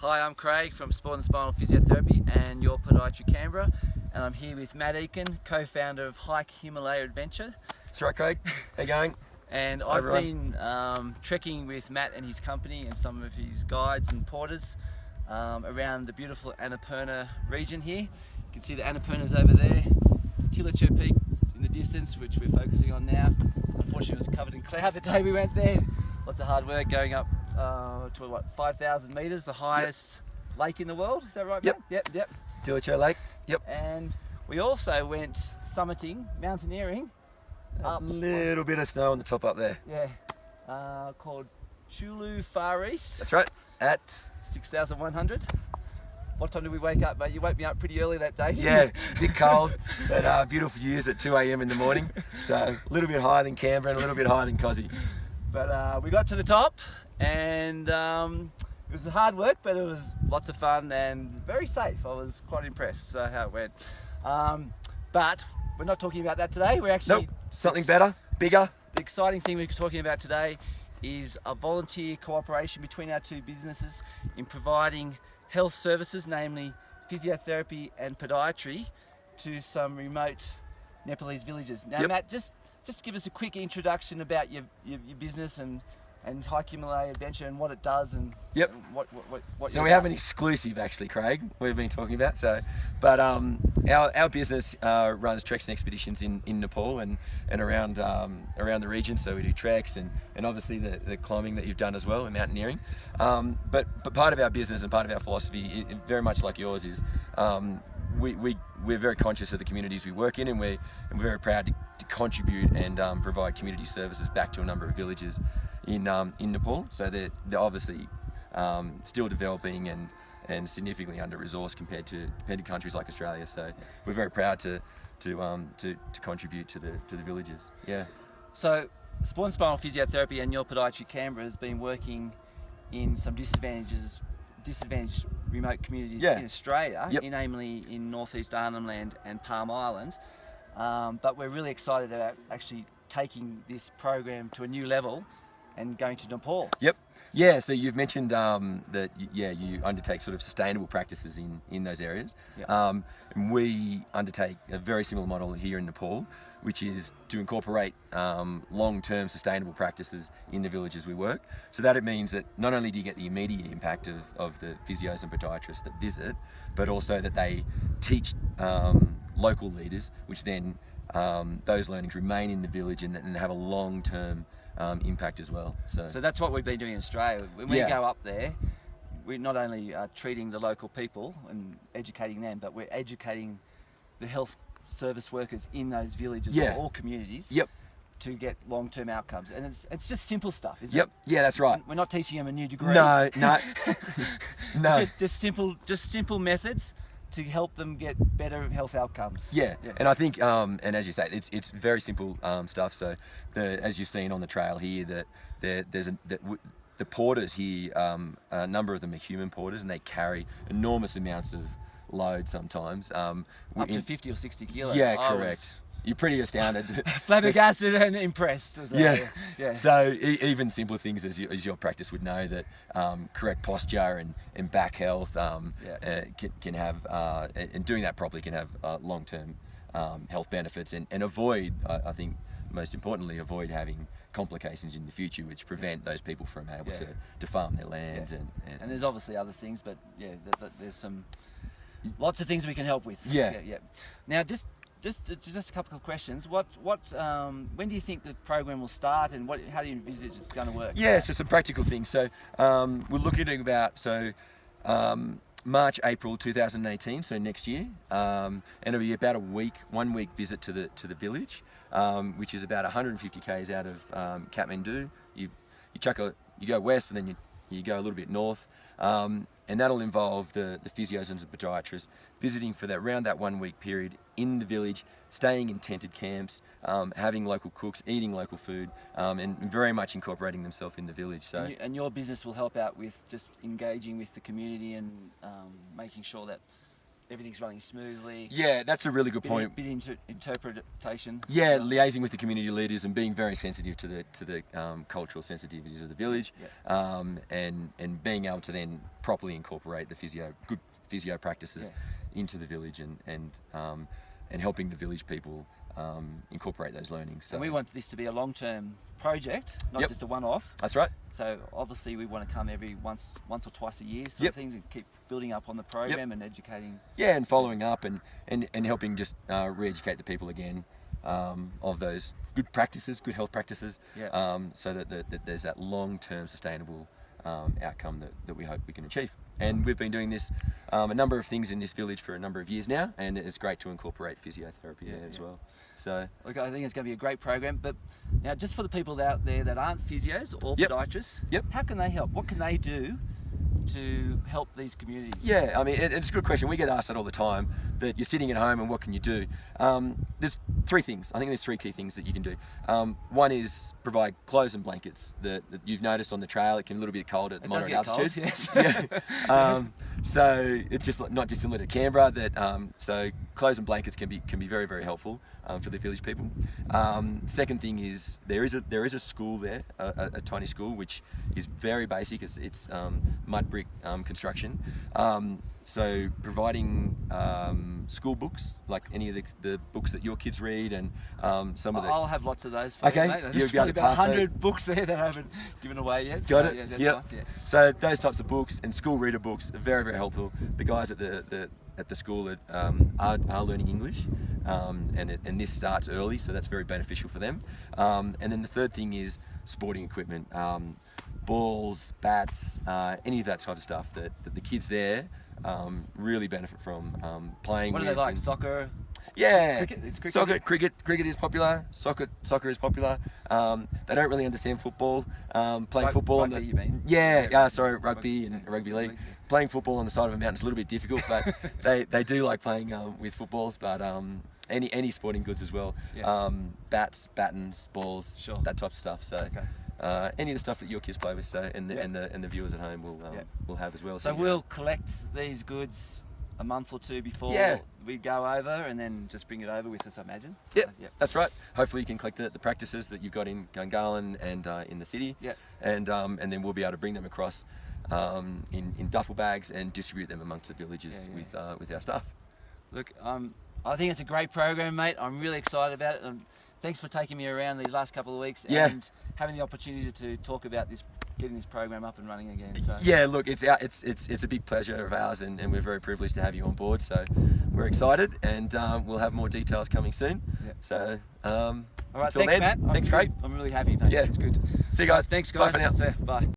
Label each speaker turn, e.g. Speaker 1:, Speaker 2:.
Speaker 1: Hi, I'm Craig from Spinal Physiotherapy and your Podiatry Canberra, and I'm here with Matt Eakin, co-founder of Himalaya Adventures.
Speaker 2: That's right, Craig. How you going?
Speaker 1: And I've been trekking with Matt and his company and some of his guides and porters around the beautiful Annapurna region here. You can see the Annapurna's over there, Tilicha Peak in the distance, which we're focusing on now. Unfortunately, it was covered in cloud the day we went there. Lots of hard work going up to what, 5,000 metres, the highest lake in the world. Is that right,
Speaker 2: Yep.
Speaker 1: Matt? Yep.
Speaker 2: Tilicha Lake. Yep.
Speaker 1: And we also went summiting, mountaineering.
Speaker 2: A little bit of snow on the top up there.
Speaker 1: Yeah. Called Chulu Far East.
Speaker 2: That's right. At
Speaker 1: 6,100. What time did we wake up, mate? You woke me up pretty early that day.
Speaker 2: yeah, a bit cold, but beautiful views at 2 a.m. in the morning. So a little bit higher than Canberra and a little bit higher than Cozzy.
Speaker 1: But we got to the top, and it was hard work, but it was lots of fun and very safe. I was quite impressed how it went. But we're not talking about that today. We're actually
Speaker 2: Something better, bigger.
Speaker 1: The exciting thing we're talking about today is a volunteer cooperation between our two businesses in providing health services, namely physiotherapy and podiatry, to some remote Nepalese villages. Now, Matt, just give us a quick introduction about your business and Himalaya Adventure and what it does and what.
Speaker 2: So we have an exclusive, actually, Craig. We've been talking about but our business runs treks and expeditions in Nepal and around the region. So we do treks and obviously the climbing that you've done as well and mountaineering. But part of our business and part of our philosophy, very much like yours, is we're very conscious of the communities we work in, and we're very proud to contribute and provide community services back to a number of villages in Nepal. So they're obviously still developing and significantly under-resourced compared to countries like Australia. So we're very proud to contribute to the villages. Yeah.
Speaker 1: So Spinal Physiotherapy and your Podiatry Canberra has been working in some disadvantaged remote communities in Australia, namely in northeast Arnhem Land and Palm Island. But we're really excited about actually taking this program to a new level and going to Nepal.
Speaker 2: Yep. Yeah, so you've mentioned that you undertake sort of sustainable practices in those areas.
Speaker 1: Yep.
Speaker 2: And we undertake a very similar model here in Nepal, which is to incorporate long-term sustainable practices in the villages we work. So that it means that not only do you get the immediate impact of the physios and podiatrists that visit, but also that they teach local leaders, which then those learnings remain in the village and have a long-term impact as well.
Speaker 1: So that's what we've been doing in Australia. When we go up there, we're not only treating the local people and educating them, but we're educating the health service workers in those villages or all communities to get long-term outcomes. And it's just simple stuff, isn't it?
Speaker 2: Yeah, that's right.
Speaker 1: We're not teaching them a new degree.
Speaker 2: No.
Speaker 1: Just simple methods to help them get better health outcomes.
Speaker 2: Yeah. And I think, and as you say, it's very simple stuff. So, as you've seen on the trail here, the porters here, a number of them are human porters, and they carry enormous amounts of load sometimes.
Speaker 1: Up to 50 or 60 kilos.
Speaker 2: Yeah, correct. You're pretty astounded.
Speaker 1: Flabbergasted and impressed.
Speaker 2: Yeah. So even simple things as your practice would know, that correct posture and back health can have, and doing that properly can have long-term health benefits and avoid, I think most importantly, avoid having complications in the future which prevent those people from able to farm their land.
Speaker 1: And there's obviously other things, but there's lots of things we can help with.
Speaker 2: Yeah.
Speaker 1: Now just a couple of questions. When do you think the program will start, and how do you envisage it's going to work?
Speaker 2: Yeah, so some practical things. So we're looking at about March, April 2018, so next year, and it'll be about a 1 week visit to the village, which is about 150 k's out of Kathmandu. You go west, and then you go a little bit north, and that'll involve the physios and the podiatrists visiting for around that 1 week period in the village, staying in tented camps, having local cooks, eating local food, and very much incorporating themselves in the village. So,
Speaker 1: and your business will help out with just engaging with the community and making sure that everything's running smoothly.
Speaker 2: Yeah, that's a really good point.
Speaker 1: Bit into interpretation.
Speaker 2: Yeah, liaising with the community leaders and being very sensitive to the cultural sensitivities of the village, and being able to then properly incorporate the good physio practices into the village, and helping the village people incorporate those learnings. So
Speaker 1: and we want this to be a long-term project, not just a one-off.
Speaker 2: That's right.
Speaker 1: So obviously we want to come every once or twice a year sort of thing, to keep building up on the program and educating. Yeah,
Speaker 2: and following up and helping just re-educate the people again of those good practices, good health practices, so that there's that long-term sustainable outcome that we hope we can achieve. And we've been doing this, a number of things in this village for a number of years now, and it's great to incorporate physiotherapy there as well. So,
Speaker 1: look, I think it's going to be a great program. But now, just for the people out there that aren't physios or podiatrists, how can they help? What can they do to help these communities?
Speaker 2: Yeah, I mean, it's a good question. We get asked that all the time, that you're sitting at home and what can you do? There's three things. I think there's three key things that you can do. One is provide clothes and blankets that you've noticed on the trail. It can be a little bit cold at moderate altitude.
Speaker 1: Yes.
Speaker 2: So it's just not dissimilar to Canberra. So clothes and blankets can be very, very helpful for the village people. Second thing is there is a school there, a tiny school, which is very basic. It's mud brick construction. So providing school books, like any of the books that your kids read, and some of the...
Speaker 1: I'll have lots of those for you, mate. There's probably about 100 books there that I haven't given away yet.
Speaker 2: Got it?
Speaker 1: Yeah, that's fine. Yeah.
Speaker 2: So those types of books and school reader books are very, very helpful. The guys at the school are learning English, and this starts early, so that's very beneficial for them. And then the third thing is sporting equipment. Balls, bats, any of that type of stuff that the kids there really benefit from playing.
Speaker 1: What do they like? Soccer?
Speaker 2: Yeah,
Speaker 1: cricket? It's cricket?
Speaker 2: Soccer, cricket is popular. Soccer is popular. They don't really understand football. Playing football
Speaker 1: rugby,
Speaker 2: on the
Speaker 1: you mean?
Speaker 2: sorry, rugby and rugby league. Playing football on the side of a mountain is a little bit difficult, but they do like playing with footballs. But any sporting goods as well. Bats, battens, balls, that type of stuff. So. Any of the stuff that your kids play with, and the viewers at home will have as well.
Speaker 1: So we'll collect these goods a month or two before we go over, and then just bring it over with us, I imagine. So,
Speaker 2: that's right. Hopefully you can collect the practices that you've got in Gungahlin and in the city. And then we'll be able to bring them across in duffel bags and distribute them amongst the villages with our staff.
Speaker 1: Look, I think it's a great program, mate. I'm really excited about it. Thanks for taking me around these last couple of weeks and having the opportunity to talk about getting this program up and running again. So. Yeah,
Speaker 2: look, it's a big pleasure of ours, and we're very privileged to have you on board. So we're excited, and we'll have more details coming soon. So,
Speaker 1: all right, thanks,
Speaker 2: then,
Speaker 1: Matt.
Speaker 2: Thanks, Craig.
Speaker 1: I'm really happy, mate. It's good.
Speaker 2: See you guys.
Speaker 1: Thanks, guys.
Speaker 2: Bye for now.
Speaker 1: See ya. Bye.